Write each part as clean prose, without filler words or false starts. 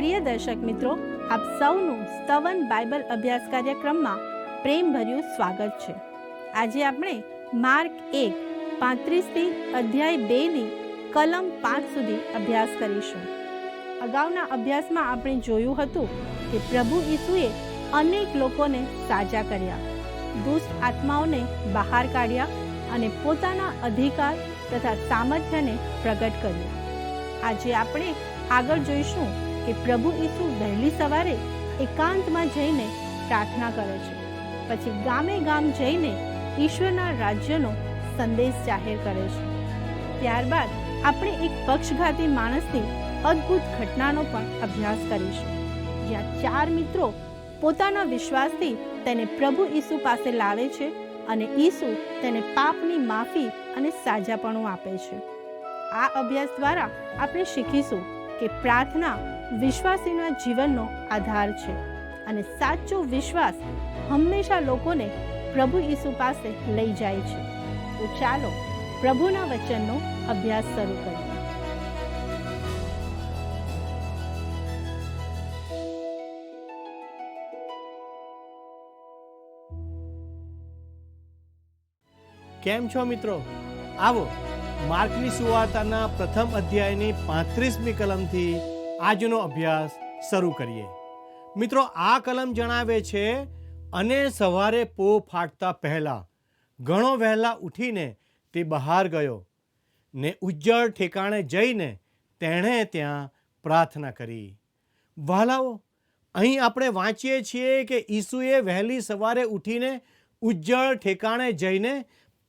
પ્રિય દર્શક મિત્રો, આપ સૌનું સ્તવન બાઇબલ અભ્યાસ કાર્યક્રમમાં પ્રેમભર્યું સ્વાગત છે. આજે આપણે માર્ક 1:35 અધ્યાય 2ની કલમ 5 સુધી અભ્યાસ કરીશું. અગાઉના અભ્યાસમાં આપણે જોયું હતું કે પ્રભુ ઈસુએ અનેક લોકોને સાજા કર્યા, દુષ્ટ આત્માઓને બહાર કાઢ્યા અને પોતાના અધિકાર તથા સામર્થ્યને પ્રગટ કર્યું. આજે આપણે આગળ જોઈશું કે પ્રભુ ઈસુ વહેલી સવારે એકાંતમાં જઈને પ્રાર્થના કરે છે, પછી ગામે ગામ જઈને ઈશ્વરના રાજ્યનો સંદેશ જાહેર કરે છે. ત્યારબાદ આપણે એક પક્ષઘાતી માણસની અદ્ભુત ઘટનાનો પણ અભ્યાસ કરીશું, જ્યાં 4 મિત્રો પોતાના વિશ્વાસથી તેને પ્રભુ ઈસુ પાસે લાવે છે અને ઈસુ તેને પાપની માફી અને સાજાપણું આપે છે. આ અભ્યાસ દ્વારા આપણે શીખીશું કે પ્રાર્થના વિશ્વાસીના જીવનનો આધાર છે અને સાચો વિશ્વાસ હંમેશા લોકોને પ્રભુ ઈસુ પાસે લઈ જાય છે. તો ચાલો પ્રભુના વચનનો અભ્યાસ શરૂ કરીએ. કેમ છો મિત્રો? આવો માર્કની સુવાર્તાના પ્રથમ અધ્યાયની 35મી કલમથી આજનો અભ્યાસ શરૂ કરીએ. મિત્રો, આ કલમ જણાવે છે, અને સવારે પો ફાટતા પહેલા ઘણો વહેલા ઉઠીને તે બહાર ગયો ને ઉજ્જડ ઠેકાણે જઈને તેણે ત્યાં પ્રાર્થના કરી. વહાલાઓ, અહીં આપણે વાંચીએ છીએ કે ઈસુએ વહેલી સવારે ઉઠીને ઉજ્જડ ઠેકાણે જઈને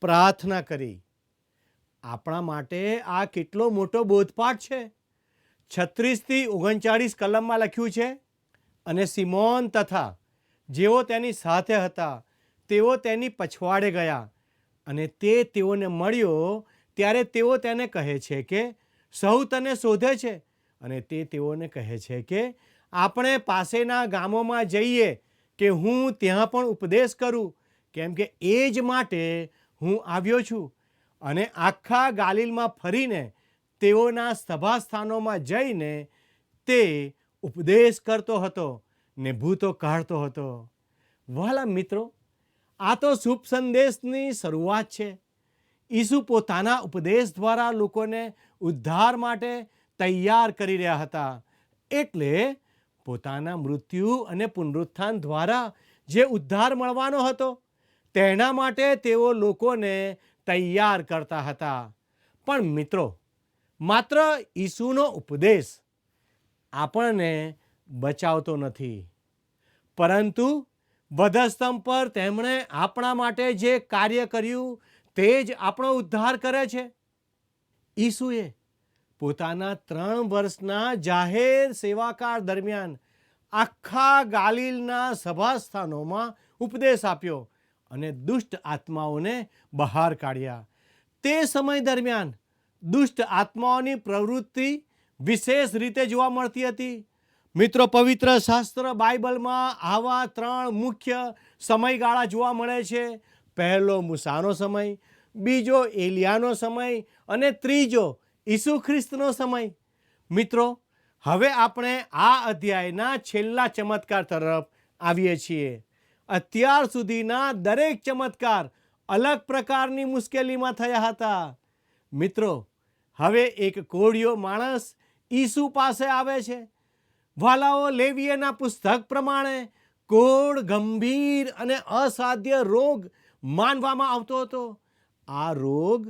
પ્રાર્થના કરી. આપણા માટે આ કેટલો મોટો બોધપાઠ છે. 36-39 કલમમાં લખ્યું છે, અને સિમોન તથા જેઓ તેની સાથે હતા તેઓ તેની પછવાડે ગયા, અને તે તેઓને મળ્યો ત્યારે તેઓ તેને કહે છે કે સહુ તને શોધે છે. અને તે તેઓને કહે છે કે આપણે પાસેના ગામોમાં જઈએ કે હું ત્યાં પણ ઉપદેશ કરું, કેમ કે એ જ માટે હું આવ્યો છું. અને આખા ગાલિલમાં ફરીને તેઓના સભાસ્થાનોમાં જઈને તે ઉપદેશ કરતો હતો ને ભૂતો કાઢતો હતો. વહાલા મિત્રો, આ તો શુભ સંદેશની શરૂઆત છે. ઈસુ પોતાના ઉપદેશ દ્વારા લોકોને ઉદ્ધાર માટે તૈયાર કરી રહ્યા હતા. એટલે પોતાના મૃત્યુ અને પુનરુત્થાન દ્વારા જે ઉદ્ધાર મળવાનો હતો તેના માટે તેઓ લોકોને તૈયાર કરતા હતા. પણ મિત્રો, માત્ર ઈસુનો ઉપદેશ આપણને બચાવતો નથી, પરંતુ વધસ્તંભ પર તેમણે આપણા માટે જે કાર્ય કર્યું તે જ આપણો ઉદ્ધાર કરે છે. ઈસુએ પોતાના 3 વર્ષના જાહેર સેવાકાળ દરમિયાન આખા ગાલિલના સભાસ્થાનોમાં ઉપદેશ આપ્યો અને દુષ્ટ આત્માઓને બહાર કાઢ્યા. તે સમય દરમિયાન દુષ્ટ આત્માઓની પ્રવૃત્તિ વિશેષ રીતે જોવા મળતી હતી. મિત્રો, પવિત્ર શાસ્ત્ર બાઇબલમાં આવા 3 મુખ્ય સમયગાળા જોવા મળે છે. પહેલો મૂસાનો સમય, બીજો એલિયાનો સમય અને ત્રીજો ઈસુ ખ્રિસ્તનો સમય. મિત્રો, હવે આપણે આ અધ્યાયના છેલ્લા ચમત્કાર તરફ આવીએ છીએ. અત્યાર સુધીના દરેક ચમત્કાર અલગ પ્રકારની મુશ્કેલીમાં થયા હતા. મિત્રો, હવે એક કોઢિયો માણસ ઈસુ પાસે આવે છે. વહાલાઓ, લેવીયના પુસ્તક પ્રમાણે કોઢ ગંભીર અને અસાધ્ય રોગ માનવામાં આવતો હતો. આ રોગ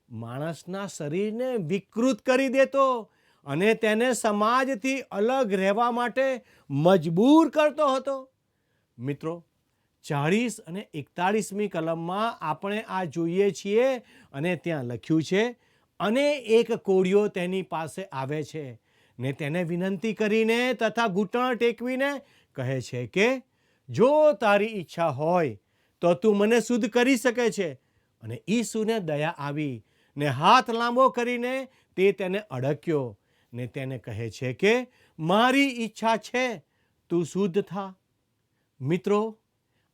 માણસના શરીરને વિકૃત કરી દેતો અને તેને સમાજથી અલગ રહેવા માટે મજબૂર કરતો હતો. મિત્રો, 40 અને 41મી કલમમાં આપણે આ જોઈએ છીએ, અને ત્યાં લખ્યું છે, અને એક કોઢિયો તેની પાસે આવે છે ને તેને વિનંતી કરીને તથા ઘૂંટણ ટેકવીને કહે છે કે જો તારી ઈચ્છા હોય તો તું મને શુદ્ધ કરી શકે છે. અને ઈસુને દયા આવી ને હાથ લાંબો કરીને તે તેને અડક્યો ને તેને કહે છે કે મારી ઈચ્છા છે, તું શુદ્ધ થા. મિત્રો,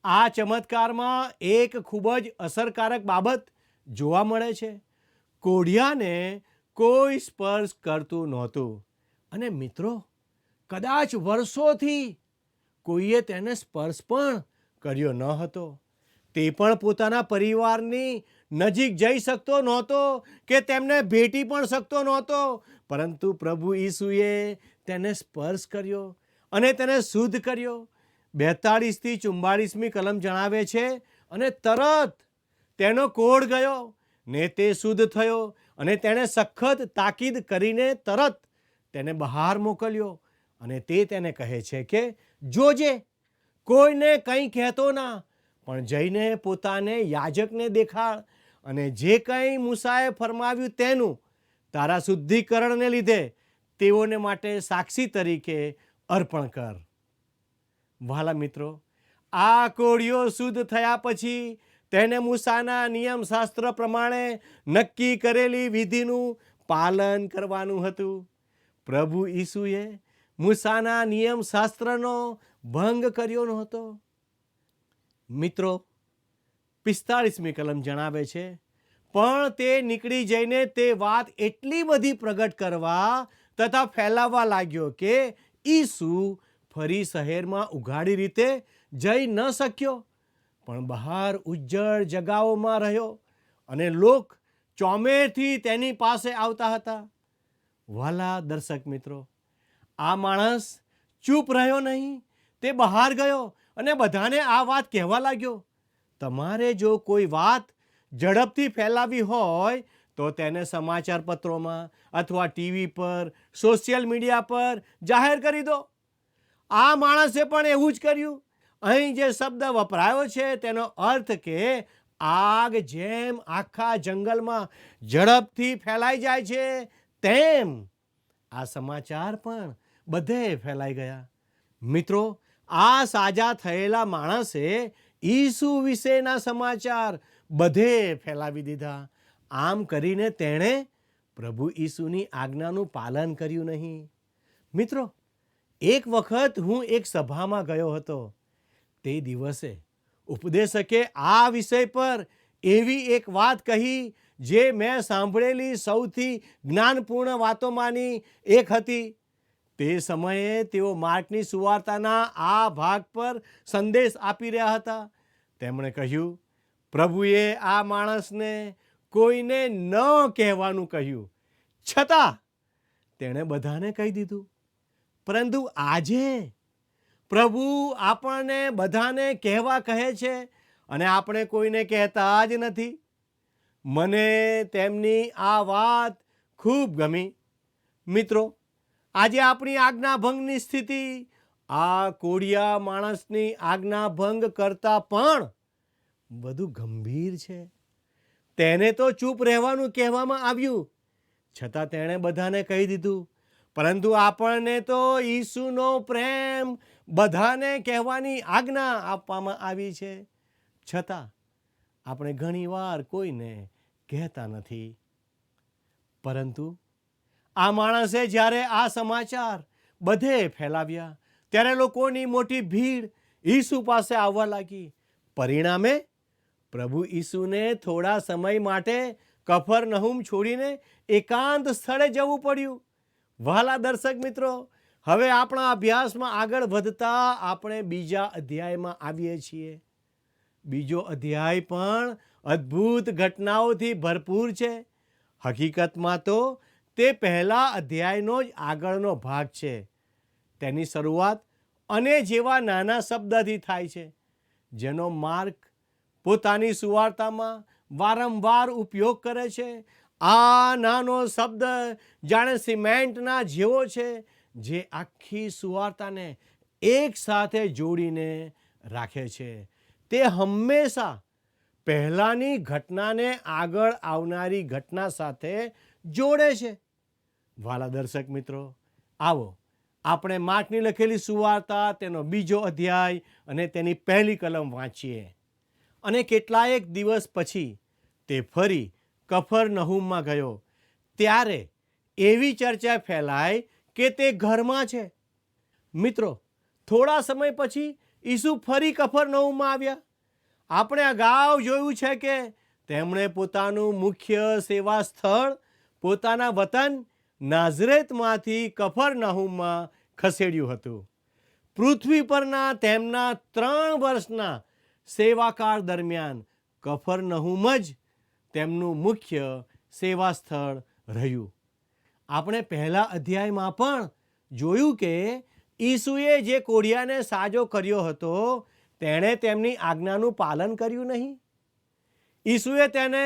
આ ચમત્કારમાં એક ખૂબ જ અસરકારક બાબત જોવા મળે છે. કોઢિયાને કોઈ સ્પર્શ કરતું નહોતું. અને મિત્રો, કદાચ વર્ષોથી કોઈએ તેને સ્પર્શ પણ કર્યો ન હતો. તે પણ પોતાના પરિવારની નજીક જઈ શકતો નહોતો કે તેમને ભેટી પણ શકતો નહોતો, પરંતુ પ્રભુ ઈસુએ તેને સ્પર્શ કર્યો અને તેને શુદ્ધ કર્યો. 42 થી 44મી કલમ જણાવે છે, અને તરત તેનો કોઢ ગયો ને તે શુદ્ધ થયો, અને તેણે સખત તાકીદ કરીને તરત તેને બહાર મોકલ્યો. અને તે તેને કહે છે કે જોજે, કોઈને કંઈ કહેતો ના, પણ જઈને પોતાને યાજકને દેખાડ, અને જે કંઈ મૂસાએ ફરમાવ્યું તેનું તારા શુદ્ધિકરણને લીધે તેઓને માટે સાક્ષી તરીકે અર્પણ કર. વહાલા મિત્રો, આ કોઢિયો શુદ્ધ થયા પછી તેને મૂસાના નિયમશાસ્ત્ર પ્રમાણે નક્કી કરેલી વિધિનું પાલન કરવાનું હતું. પ્રભુ ઈસુએ મૂસાના નિયમશાસ્ત્રનો ભંગ કર્યો નહોતો. મિત્રો, 45મી કલમ જણાવે છે, પણ તે નીકળી જઈને તે વાત એટલી બધી પ્રગટ કરવા તથા ફેલાવવા લાગ્યો કે ઈસુ ફરી શહેરમાં ઉઘાડી રીતે જઈ ન શક્યો, પણ બહાર ઉજ્જડ જગાઓમાં રહ્યો, અને લોક ચોમેરથી તેની પાસે આવતા હતા. વાલા દર્શક મિત્રો, આ માણસ ચૂપ રહ્યો નહીં. તે બહાર ગયો અને બધાને આ વાત કહેવા લાગ્યો. તમારે જો કોઈ વાત ઝડપથી ફેલાવી હોય તો તેને સમાચાર પત્રોમાં અથવા ટીવી પર, સોશિયલ મીડિયા પર જાહેર કરી દો. આ માણસે પણ એવું જ કર્યું. અહીં જે શબ્દ વપરાયો છે તેનો અર્થ કે આગ જેમ આખા જંગલમાં ઝડપથી ફેલાઈ જાય છે, તેમ આ સમાચાર પણ બધે ફેલાઈ ગયા. મિત્રો, આ સાજા થયેલા માણસે ઈસુ વિશેના સમાચાર બધે ફેલાવી દીધા. આમ કરીને તેણે પ્રભુ ઈસુની આજ્ઞાનું પાલન કર્યું નહીં. મિત્રો, એક વખત હું એક સભામાં ગયો હતો. તે દિવસે ઉપદેશકે આ વિષય પર એવી એક વાત કહી જે મેં સાંભળેલી સૌથી જ્ઞાનપૂર્ણ વાતોમાંની એક હતી. તે સમયે તેઓ માર્કની સુવાર્તાના આ ભાગ પર સંદેશ આપી રહ્યા હતા. તેમણે કહ્યું, પ્રભુએ આ માણસને કોઈને ન કહેવાનું કહ્યું, છતાં તેણે બધાને કહી દીધું. પરંતુ આજે પ્રભુ આપણને બધાને કહેવા કહે છે, અને આપણે કોઈને કહેતા જ નથી. મને તેમની આ વાત ખૂબ ગમી. મિત્રો, આજે આપણી આજ્ઞાભંગની સ્થિતિ આ કોડિયા માણસની આજ્ઞાભંગ કરતાં પણ વધુ ગંભીર છે. તેને તો ચૂપ રહેવાનું કહેવામાં આવ્યું, છતાં તેણે બધાને કહી દીધું. પરંતુ આપણને તો ઈસુનો પ્રેમ બધાને કહેવાની આજ્ઞા આપવામાં આવી છે, છતાં આપણે ઘણીવાર કોઈને કહેતા નથી. પરંતુ આ માણસે જ્યારે આ સમાચાર બધે ફેલાવ્યા, ત્યારે લોકોની મોટી ભીડ ઈસુ પાસે આવવા લાગી. પરિણામે પ્રભુ ઈસુને થોડા સમય માટે કફરનહૂમ છોડીને એકાંત સ્થળે જવું પડ્યું. વહાલા દર્શક મિત્રો, હવે આપણા અભ્યાસમાં આગળ વધતા આપણે બીજા અધ્યાયમાં આવીએ છીએ. બીજો અધ્યાય પણ અદ્ભુત ઘટનાઓથી ભરપૂર છે. હકીકતમાં તો તે પહેલા અધ્યાયનો જ આગળનો ભાગ છે. તેની શરૂઆત અને જેવા નાના શબ્દથી થાય છે, જેનો માર્ક પોતાની સુવાર્તામાં વારંવાર ઉપયોગ કરે છે. આ નાનો શબ્દ જાણે સિમેન્ટના જેવો છે, જે આખી સુવાર્તાને એક સાથે જોડીને રાખે છે. તે હંમેશા પહેલાંની ઘટનાને આગળ આવનારી ઘટના સાથે જોડે છે. વાલા દર્શક મિત્રો, આવો આપણે માર્કની લખેલી સુવાર્તા તેનો બીજો અધ્યાય અને તેની પહેલી કલમ વાંચીએ. અને કેટલાયક દિવસ પછી તે ફરી કફરનહૂમમાં ગયો. ત્યારે એવી ચર્ચા ફેલાઈ કે તે ઘરમાં છે. મિત્રો, થોડા સમય પછી ઈસુ ફરી કફરનહૂમમાં આવ્યા. આપણે અગાઉ જોયું છે કે તેમણે પોતાનું મુખ્ય સેવા સ્થળ પોતાના વતન નાઝરેતમાંથી કફરનહૂમમાં ખસેડ્યું હતું. પૃથ્વી પરના તેમના 3 વર્ષના સેવાકાળ દરમિયાન કફરનહૂમ જ તેમનું મુખ્ય સેવા સ્થળ રહ્યું. આપણે પહેલા અધ્યાયમાં પણ જોયું કે ઈસુએ જે કોઢિયાને સાજો કર્યો હતો તેણે તેમની આજ્ઞાનું પાલન કર્યું નહીં. ઈસુએ તેને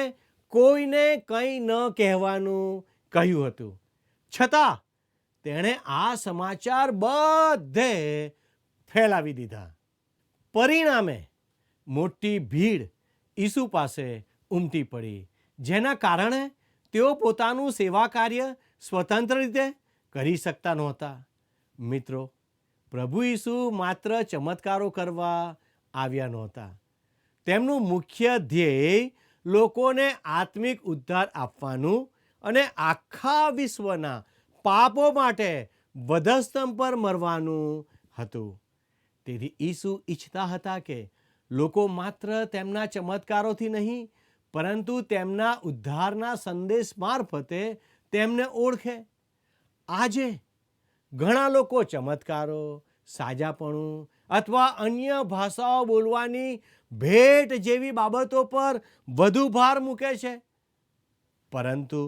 કોઈને કંઈ ન કહેવાનું કહ્યું હતું, છતાં તેણે આ સમાચાર બધે ફેલાવી દીધા. પરિણામે મોટી ભીડ ઈસુ પાસે ઉમટી પડી, જેના કારણે તેઓ પોતાનું સેવા કાર્ય સ્વતંત્ર રીતે કરી શકતા નહોતા. મિત્રો, પ્રભુ ઈસુ માત્ર ચમત્કારો કરવા આવ્યા નહોતા. તેમનું મુખ્ય ધ્યેય લોકોને આત્મિક ઉદ્ધાર આપવાનું અને આખા વિશ્વના પાપો માટે વધસ્તંભ પર મરવાનું હતું. તેથી ઈસુ ઈચ્છતા હતા કે લોકો માત્ર તેમના ચમત્કારોથી નહીં, પરંતુ તેમના ઉદ્ધારના સંદેશ મારફતે તેમને ઓળખે. આજે ઘણા લોકો ચમત્કારો, સાજાપણું અથવા અન્ય ભાષાઓ બોલવાની ભેટ જેવી બાબતો પર વધુ ભાર મૂકે છે. પરંતુ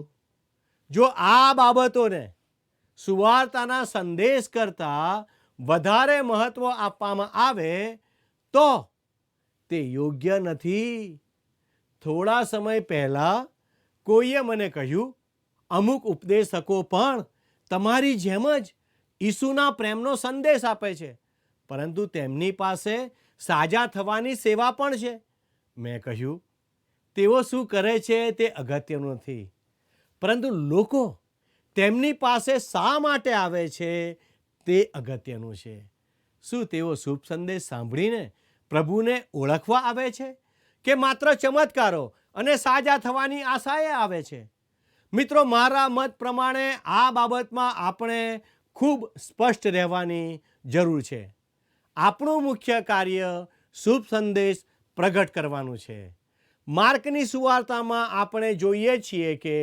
જો આ બાબતોને સુવાર્તાના સંદેશ કરતાં વધારે મહત્વ આપવામાં આવે તો તે યોગ્ય નથી. થોડા સમય પહેલાં કોઈએ મને કહ્યું, અમુક ઉપદેશકો પણ તમારી જેમ જ ઈસુના પ્રેમનો સંદેશ આપે છે, પરંતુ તેમની પાસે સાજા થવાની સેવા પણ છે. મેં કહ્યું, તેઓ શું કરે છે તે અગત્યનું નથી, પરંતુ લોકો તેમની પાસે શા માટે આવે છે તે અગત્યનું છે. શું તેઓ શુભ સંદેશ સાંભળીને પ્રભુને ઓળખવા આવે છે કે માત્ર ચમત્કારો અને સાજા થવાની આશાએ આવે છે? મિત્રો, મારા મત પ્રમાણે આ બાબતમાં આપણે ખૂબ સ્પષ્ટ રહેવાની જરૂર છે. આપણું મુખ્ય કાર્ય શુભ સંદેશ પ્રગટ કરવાનું છે. માર્કની સુવાર્તામાં આપણે જોઈએ છીએ કે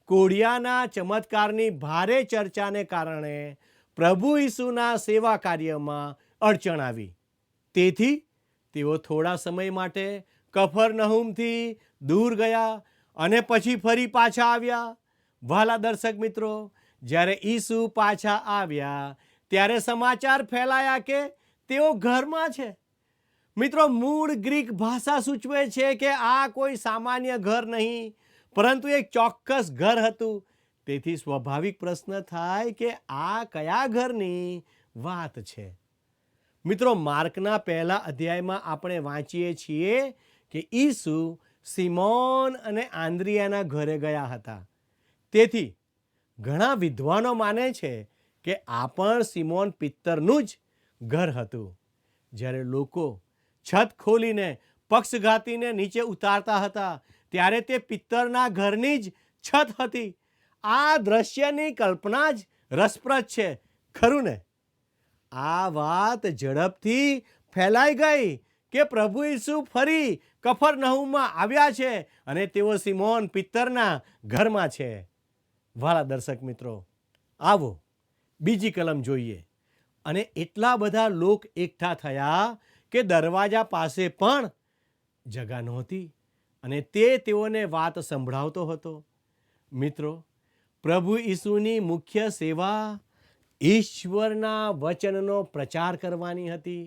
કોઢિયાના ચમત્કારની ભારે ચર્ચાને કારણે પ્રભુ ઈસુના સેવા કાર્યમાં અડચણ આવી. તેથી તેઓ થોડા સમય માટે કફરનહૂમથી દૂર ગયા અને પછી ફરી પાછા આવ્યા. વહાલા દર્શક મિત્રો, જ્યારે ઈસુ પાછા આવ્યા ત્યારે સમાચાર ફેલાયા કે તેઓ ઘરમાં છે. મિત્રો, મૂળ ગ્રીક ભાષા સૂચવે છે કે આ કોઈ સામાન્ય ઘર નહીં, પરંતુ એક ચોક્કસ ઘર હતું. તેથી સ્વાભાવિક પ્રશ્ન થાય કે આ કયા ઘરની વાત છે? મિત્રો, માર્કના પહેલા અધ્યાયમાં આપણે વાંચીએ છીએ કે ઈસુ સિમોન અને આંદ્રિયાના ઘરે ગયા હતા. તેથી ઘણા વિદ્વાનો માને છે કે આ પણ સિમોન પિત્તરનું જ ઘર હતું. જ્યારે લોકો છત ખોલીને પક્ષઘાતીને નીચે ઉતારતા હતા ત્યારે તે પિત્તરના ઘરની જ છત હતી. આ દ્રશ્યની કલ્પના જ રસપ્રદ છે, ખરું ને? આ વાત ઝડપથી ફેલાઈ ગઈ કે પ્રભુ ઈસુ ફરી કફરનહૂમમાં આવ્યા છે અને તેઓ સિમોન પિત્તરના ઘરમાં છે. વહાલા દર્શક મિત્રો, આવો બીજી કલમ જોઈએ. અને એટલા બધા લોક એકઠા થયા કે દરવાજા પાસે પણ જગા નહોતી અને તે તેઓને વાત સંભળાવતો હતો. મિત્રો, પ્રભુ ઈસુની મુખ્ય સેવા ઈશ્વરના વચનનો પ્રચાર કરવાની હતી.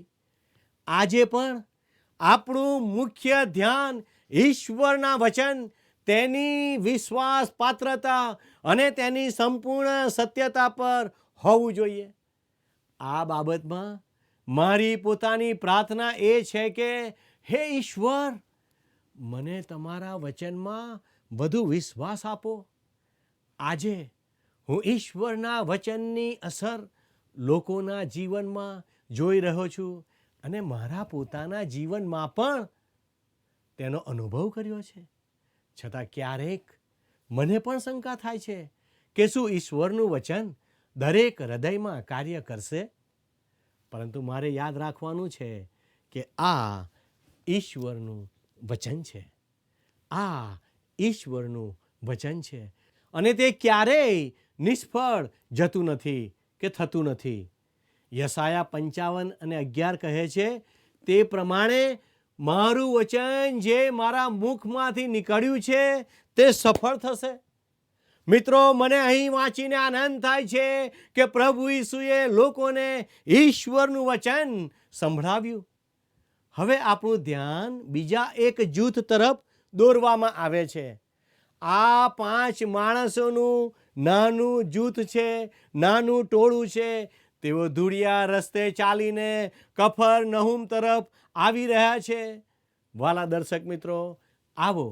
આજે પણ આપણું મુખ્ય ધ્યાન ઈશ્વરના વચન, તેની વિશ્વાસ પાત્રતા અને તેની સંપૂર્ણ સત્યતા પર હોવું જોઈએ. આ બાબતમાં મારી પોતાની પ્રાર્થના એ છે કે હે ઈશ્વર, મને તમારા વચનમાં વધુ વિશ્વાસ આપો. આજે હું ઈશ્વરના વચનની અસર લોકોના જીવનમાં જોઈ રહ્યો છું અને મારા પોતાના જીવનમાં પણ તેનો અનુભવ કર્યો છે. છતાં ક્યારેક મને પણ શંકા થાય છે કે શું ઈશ્વરનું વચન દરેક હૃદયમાં કાર્ય કરશે? પરંતુ મારે યાદ રાખવાનું છે કે આ ઈશ્વરનું વચન છે. આ ઈશ્વરનું વચન છે અને તે ક્યારેય નિષ્ફળ જતું નથી કે થતું નથી. યશાયા 55:11 કહે છે, તે પ્રમાણે મારું વચન જે મારા મુખમાંથી નીકળ્યું છે તે સફળ થશે. મિત્રો, મને અહીં વાંચીને આનંદ થાય છે કે પ્રભુ ઈસુએ લોકોને ઈશ્વરનું વચન સંભળાવ્યું. હવે આપણું ધ્યાન બીજા એક જૂથ તરફ દોરવામાં આવે છે. આ 5 માણસોનું નાનું જૂથ છે, નાનું ટોળું છે. તેઓ ધૂળિયા રસ્તે ચાલીને કફરનહૂમ તરફ આવી રહ્યા છે. વાલા દર્શક મિત્રો, આવો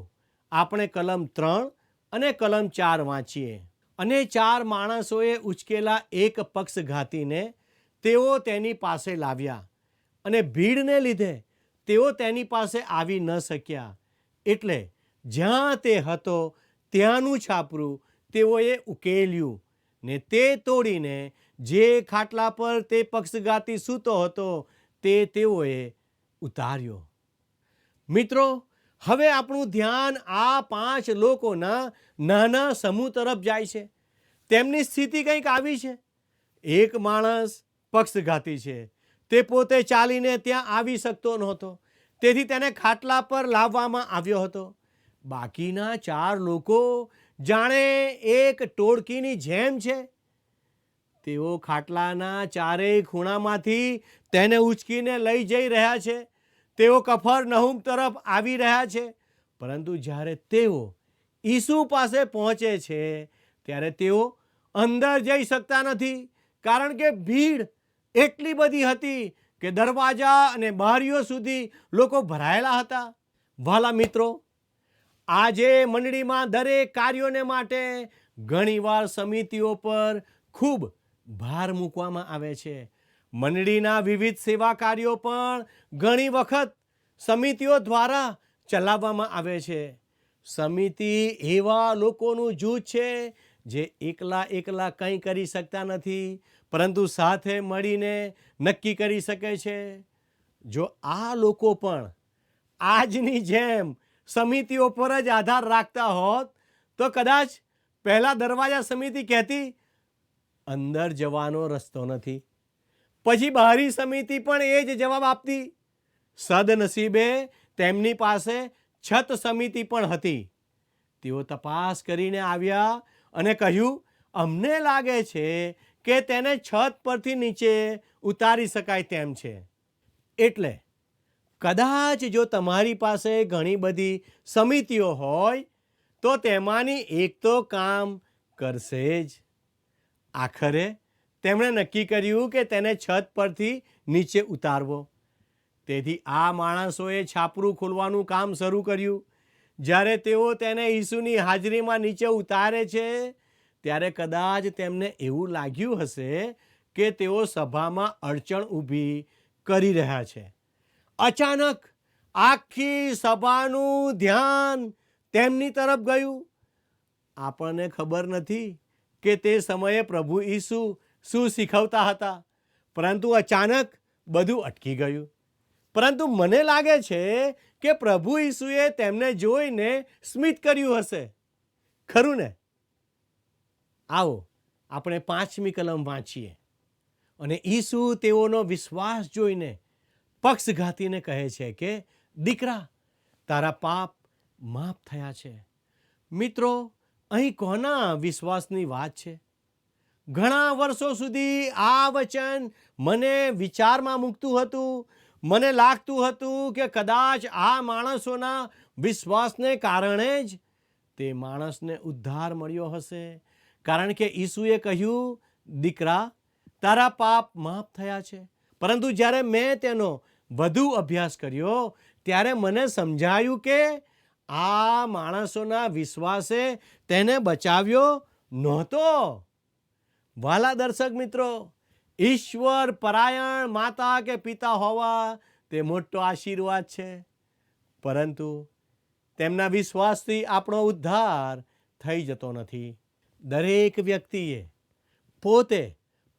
આપણે કલમ 3 અને કલમ 4 વાંચીએ. અને 4 માણસોએ ઉચકેલા એક પક્ષઘાતીને તેઓ તેની પાસે લાવ્યા, અને ભીડને લીધે તેઓ તેની પાસે આવી ન શક્યા. એટલે જ્યાં તે હતો ત્યાંનું છાપરું તેઓએ ઉકેલ્યું ને તે તોડીને જે ખાટલા પર તે પક્ષઘાતી સૂતો હતો તે તેઓએ ઉતાર્યો. મિત્રો, હવે આપણું ધ્યાન આ 5 લોકોના નાના સમૂહ તરફ જાય છે. તેમની સ્થિતિ કંઈક આવી છે. એક માણસ પક્ષઘાતી છે. તે પોતે ચાલીને ત્યાં આવી શકતો નહોતો, તેથી તેને ખાટલા પર લાવવામાં આવ્યો હતો. બાકીના 4 લોકો જાણે એક ટોળકીની જેમ છે. તેઓ ખાટલાના ચારેય ખૂણામાંથી તેને ઉચકીને લઈ જઈ રહ્યા છે. તેઓ કફરનહૂમ તરફ આવી રહ્યા છે. પરંતુ જ્યારે તેઓ ઈસુ પાસે પહોંચે છે ત્યારે તેઓ અંદર જઈ શકતા નથી, કારણ કે ભીડ એટલી બધી હતી કે દરવાજા અને બારીઓ સુધી લોકો ભરાયેલા હતા. વાલા મિત્રો, આજે મંડળીમાં દરેક કાર્યોને માટે ઘણીવાર સમિતિઓ પર ખૂબ ભાર મૂકવામાં આવે છે. મંડળીના વિવિધ સેવા કાર્યો પણ ઘણી વખત સમિતિઓ દ્વારા ચલાવવામાં આવે છે. સમિતિ એવા લોકોનું જૂથ છે જે એકલા કંઈ કરી શકતા નથી, પરંતુ સાથે મળીને નક્કી કરી શકે છે. જો આ લોકો પણ આજની જેમ સમિતિઓ પર જ આધાર રાખતા હોત તો કદાચ પહેલા દરવાજા સમિતિ કહેતી, અંદર જવાનો રસ્તો નથી. પછી બહારી સમિતિ પણ એ જ જવાબ આપતી. સદનસીબે તેમની પાસે છત સમિતિ પણ હતી. તેઓ તપાસ કરીને આવ્યા અને કહ્યું, અમને લાગે છે કે તેને છત પરથી નીચે ઉતારી શકાય તેમ છે. એટલે કદાચ જો તમારી પાસે ઘણી બધી સમિતિઓ હોય તો તેમાંની એક તો કામ કરશે જ. આખરે તેમણે નક્કી કર્યું કે તેને છત પરથી નીચે ઉતારવો. તેથી આ માણસોએ છાપરું ખોલવાનું કામ શરૂ કર્યું. જ્યારે તેઓ તેને ઈસુની હાજરીમાં નીચે ઉતારે છે ત્યારે કદાચ તેમને એવું લાગ્યું હશે કે તેઓ સભામાં અડચણ ઊભી કરી રહ્યા છે. અચાનક આખી સભાનું ધ્યાન તેમની તરફ ગયું. આપણને ખબર નથી કે તે સમયે પ્રભુ ઈસુ શું શીખવતા હતા, પરંતુ અચાનક બધું અટકી ગયું. પરંતુ મને લાગે છે કે પ્રભુ ઈસુએ તેમને જોઈને સ્મિત કર્યું હશે. ખરું ને? આવો આપણે 5મી કલમ વાંચીએ. અને ઈસુ તેઓનો વિશ્વાસ જોઈને પક્ષઘાતીને કહે છે કે, દીકરા, તારા પાપ માફ થયા છે. મિત્રો, અહીં કોના વિશ્વાસની વાત છે? ઘણા વર્ષો સુધી આ વચન મને વિચારમાં મૂકતું હતું. મને લાગતું હતું કે કદાચ આ માણસોના વિશ્વાસને કારણે જ તે માણસને ઉદ્ધાર મળ્યો હશે, કારણ કે ઈસુએ કહ્યું, દીકરા, તારા પાપ માફ થયા છે. પરંતુ જ્યારે મેં તેનો વધુ અભ્યાસ કર્યો ત્યારે મને સમજાયું કે આ માણસોના વિશ્વાસે તેને બચાવ્યો નહોતો. વાલા દર્શક મિત્રો, ઈશ્વર પરાયણ માતા કે પિતા હોવા તે મોટો આશીર્વાદ છે, પરંતુ તેમના વિશ્વાસથી આપણો ઉદ્ધાર થઈ જતો નથી. દરેક વ્યક્તિએ પોતે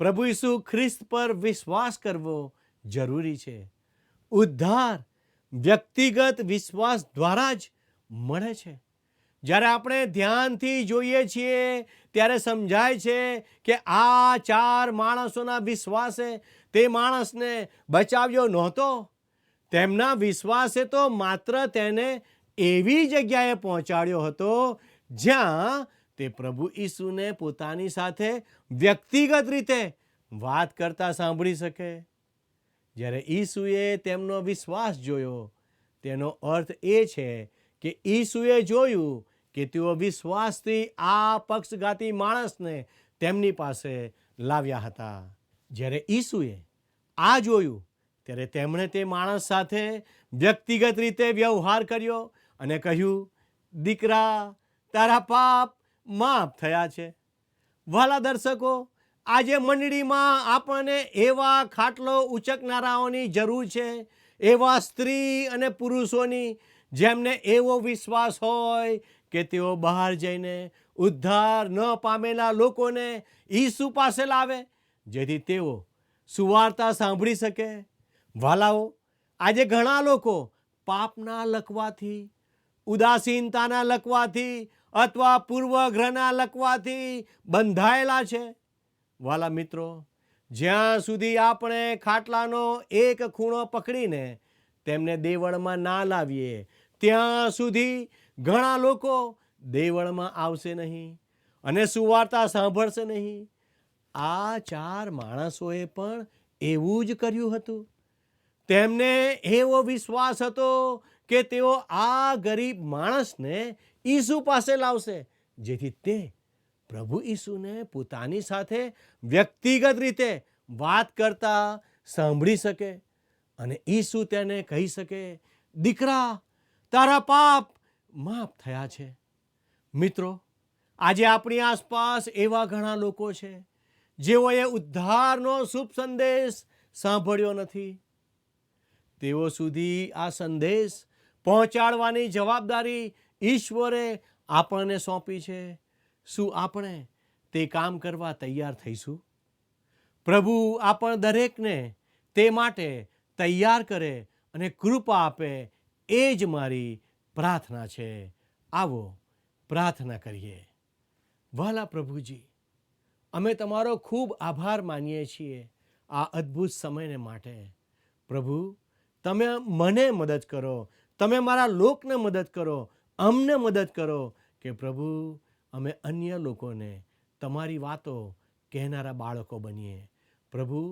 પ્રભુ ઈસુ ખ્રિસ્ત પર વિશ્વાસ કરવો જરૂરી છે. ઉદ્ધાર વ્યક્તિગત વિશ્વાસ દ્વારા જ મળે છે. જ્યારે આપણે ધ્યાનથી જોઈએ છીએ ત્યારે સમજાય છે કે આ 4 માણસોના વિશ્વાસે તે માણસને બચાવ્યો નહોતો. તેમના વિશ્વાસે તો માત્ર તેને એવી જગ્યાએ પહોંચાડ્યો હતો જ્યાં તે પ્રભુ ઈસુને પોતાની સાથે વ્યક્તિગત રીતે વાત કરતા સાંભળી શકે. જ્યારે ઈસુએ તેમનો વિશ્વાસ જોયો, તેનો અર્થ એ છે કે ઈસુએ જોયું કે તેઓ વિશ્વાસથી આ પક્ષઘાતી માણસને તેમની પાસે લાવ્યા હતા. જ્યારે ઈસુએ આ જોયું ત્યારે તેમણે તે માણસ સાથે વ્યક્તિગત રીતે વ્યવહાર કર્યો અને કહ્યું, દીકરા, તારા પાપ માફ થયા છે. વહાલા દર્શકો, આજે મંડળીમાં આપણને એવા ખાટલો ઉચકનારાઓની જરૂર છે, એવા સ્ત્રી અને પુરુષોની જેમને એવો વિશ્વાસ હોય કે તેઓ બહાર જઈને ઉદ્ધાર ન પામેલા લોકોને ઈસુ પાસે લાવે, જેથી તેઓ સુવાર્તા સાંભળી શકે. વાલાઓ, આજે ઘણા લોકો પાપના લકવાથી, ઉદાસીનતાના લકવાથી અથવા પૂર્વગ્રહના લકવાથી બંધાયેલા છે. વાલા મિત્રો, જ્યાં સુધી આપણે ખાટલાનો એક ખૂણો પકડીને તેમને દેવળમાં ના લાવીએ, ત્યાં સુધી ઘણા લોકો દેવળમાં આવશે નહીં અને સુવાર્તા સાંભળશે નહીં. આ 4 માણસોએ પણ એવું જ કર્યું હતું. તેમને એવો વિશ્વાસ હતો કે તેઓ આ ગરીબ માણસને ઈસુ પાસે લાવશે, જેથી તે પ્રભુ ઈસુને પોતાની સાથે વ્યક્તિગત રીતે વાત કરતા સાંભળી શકે અને ઈસુ તેને કહી શકે, દીકરા, તારા પાપ માફ થયા છે. મિત્રો, આજે આપણી આસપાસ એવા ઘણા લોકો છે જેઓએ ઉદ્ધારનો શુભ સંદેશ સાંભળ્યો નથી. તેઓ સુધી આ સંદેશ પહોંચાડવાની જવાબદારી ઈશ્વરે આપણને સોંપી છે. શું આપણે તે કામ કરવા તૈયાર થઈશું? પ્રભુ આપણ દરેકને તે માટે તૈયાર કરે અને કૃપા આપે, એ જ મારી પ્રાર્થના છે. આવો પ્રાર્થના કરીએ. વહાલા પ્રભુજી, અમે તમારો ખૂબ આભાર માનીએ છીએ આ અદ્ભુત સમયને માટે. પ્રભુ, તમે મને મદદ કરો, તમે મારા લોકને મદદ કરો, અમને મદદ કરો કે પ્રભુ, અમે અન્ય લોકોને તમારી વાતો કહેનારા બાળકો બનીએ. પ્રભુ,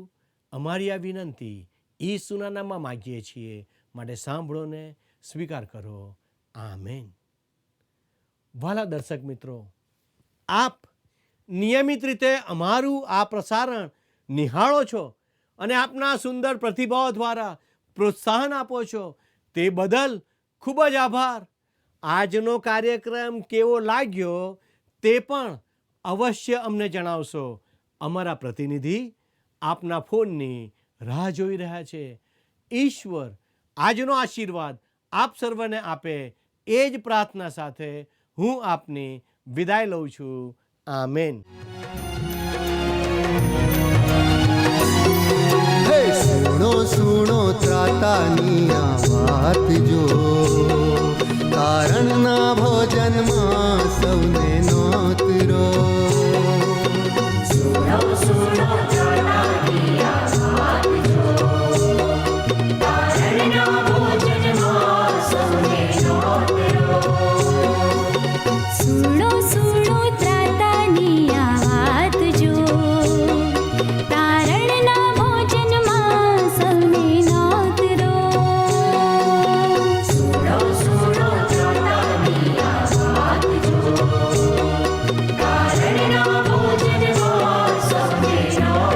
અમારી આ વિનંતી ઈસુના નામમાં માગીએ છીએ, માટે સાંભળોને સ્વીકાર કરો. આમેન. વહાલા દર્શક મિત્રો, આપ નિયમિત રીતે અમારું આ પ્રસારણ નિહાળો છો અને આપના સુંદર પ્રતિભાવ દ્વારા પ્રોત્સાહન આપો છો, તે બદલ ખૂબ જ આભાર. આજનો કાર્યક્રમ કેવો લાગ્યો તે પણ અવશ્ય અમને જણાવશો. અમારા પ્રતિનિધિ આપના ફોનની રાહ જોઈ રહ્યા છે. ઈશ્વર આજનો આશીર્વાદ આપ સર્વને આપે, એ જ પ્રાર્થના સાથે હું આપની વિદાય લઉં છું. આમેન. સુણો સુણો ત્રાતાની આ વાત જો, કારણના ભોજનમાં સૌને નોતરો. સુણો સુણો ત્રાતાની આ વાત જો, કારણના ભોજનમાં સૌને નોતરો. સુણો સુણો ત્રાતાની આ વાત જો, તારણના ભોજનમાં સૌને નોતરો. સુણો સુણો ત્રાતાની આ વાત જો, તારણના ભોજનમાં સૌને નોતરો.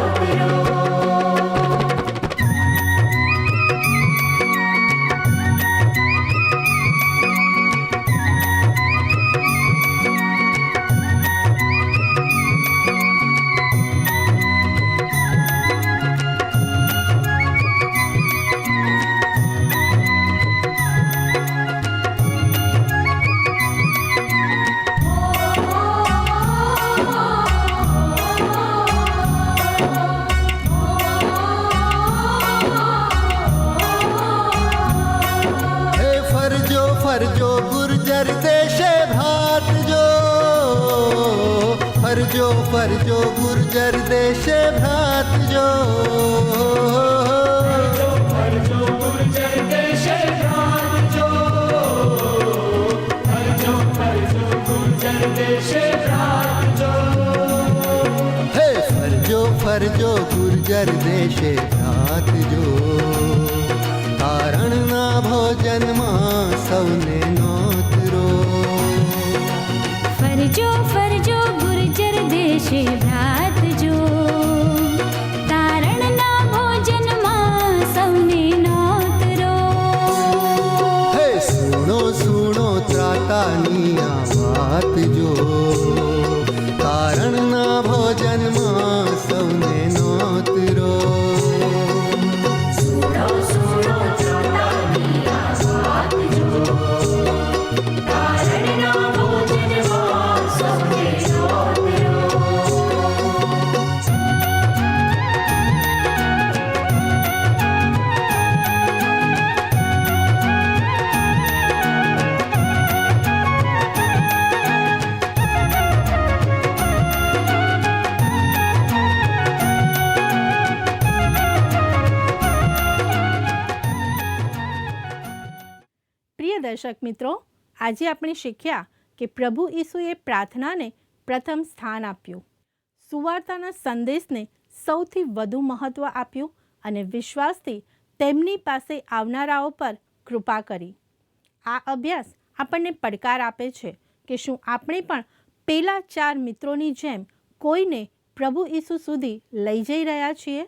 ફરજો ફરજો ગુર્જર દેશે ભ્રાતજો. ફરજો ગુર્જર દેશે ભ્રાતજો. ફરજો ફરજો ગુર્જર દેશે ભ્રાતજો. હે ફરજો ફરજો ગુર્જર દેશે ભ્રાતજો. તારણના ભોજનમાં સૌને નોતરો. ફરજો ફરજો ગુર્જર દેશે ભ્રાતજો. તારણના ભોજનમાં સૌને નોતરો. હે સુણો સુણો ત્રાતાની આ વાત જો. તારણના ભોજનમાં સૌને નોતરો. સુણો સુણો ત્રાતાની આ વાત જો. તારણના ભોજનમાં સૌને નોતરો. પ્રિય દર્શક મિત્રો, આજે આપણે શીખ્યા કે પ્રભુ ઈસુએ પ્રાર્થનાને પ્રથમ સ્થાન આપ્યું, સુવાર્તાના સંદેશને સૌથી વધુ મહત્ત્વ આપ્યું અને વિશ્વાસથી તેમની પાસે આવનારાઓ પર કૃપા કરી. આ અભ્યાસ આપણને પડકાર આપે છે કે શું આપણે પણ પેલા 4 મિત્રોની જેમ કોઈને પ્રભુ ઈસુ સુધી લઈ જઈ રહ્યા છીએ?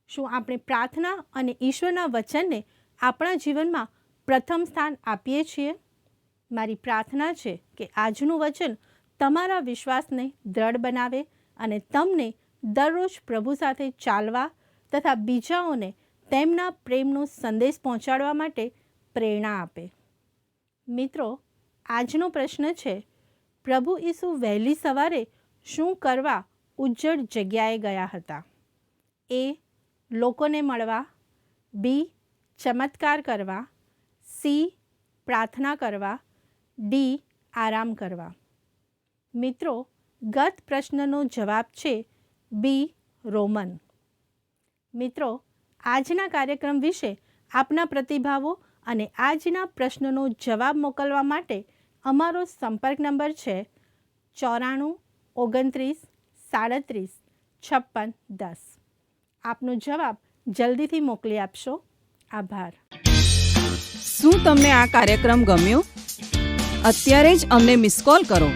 શું આપણે પ્રાર્થના અને ઈશ્વરના વચનને આપણા જીવનમાં પ્રથમ સ્થાન આપીએ છીએ? મારી પ્રાર્થના છે કે આજનું વચન તમારા વિશ્વાસને દ્રઢ બનાવે અને તમને દરરોજ પ્રભુ સાથે ચાલવા તથા બીજાઓને તેમના પ્રેમનો સંદેશ પહોંચાડવા માટે પ્રેરણા આપે. મિત્રો, આજનો પ્રશ્ન છે, પ્રભુ ઈસુ વહેલી સવારે શું કરવા ઉજ્જડ જગ્યાએ ગયા હતા? એ. લોકોને મળવા. બી. ચમત્કાર કરવા. સી. પ્રાર્થના કરવા. ડી. આરામ કરવા. મિત્રો, ગત પ્રશ્નનો જવાબ છે બી. રોમન. મિત્રો, આજના કાર્યક્રમ વિશે આપના પ્રતિભાવો અને આજના પ્રશ્નનો જવાબ મોકલવા માટે અમારો સંપર્ક નંબર છે 94 29 37 56 10. આપનો જવાબ જલ્દીથી મોકલી આપશો. આભાર. શું તમને આ કાર્યક્રમ ગમ્યો? અત્યારે જ અમને મિસ કોલ કરો.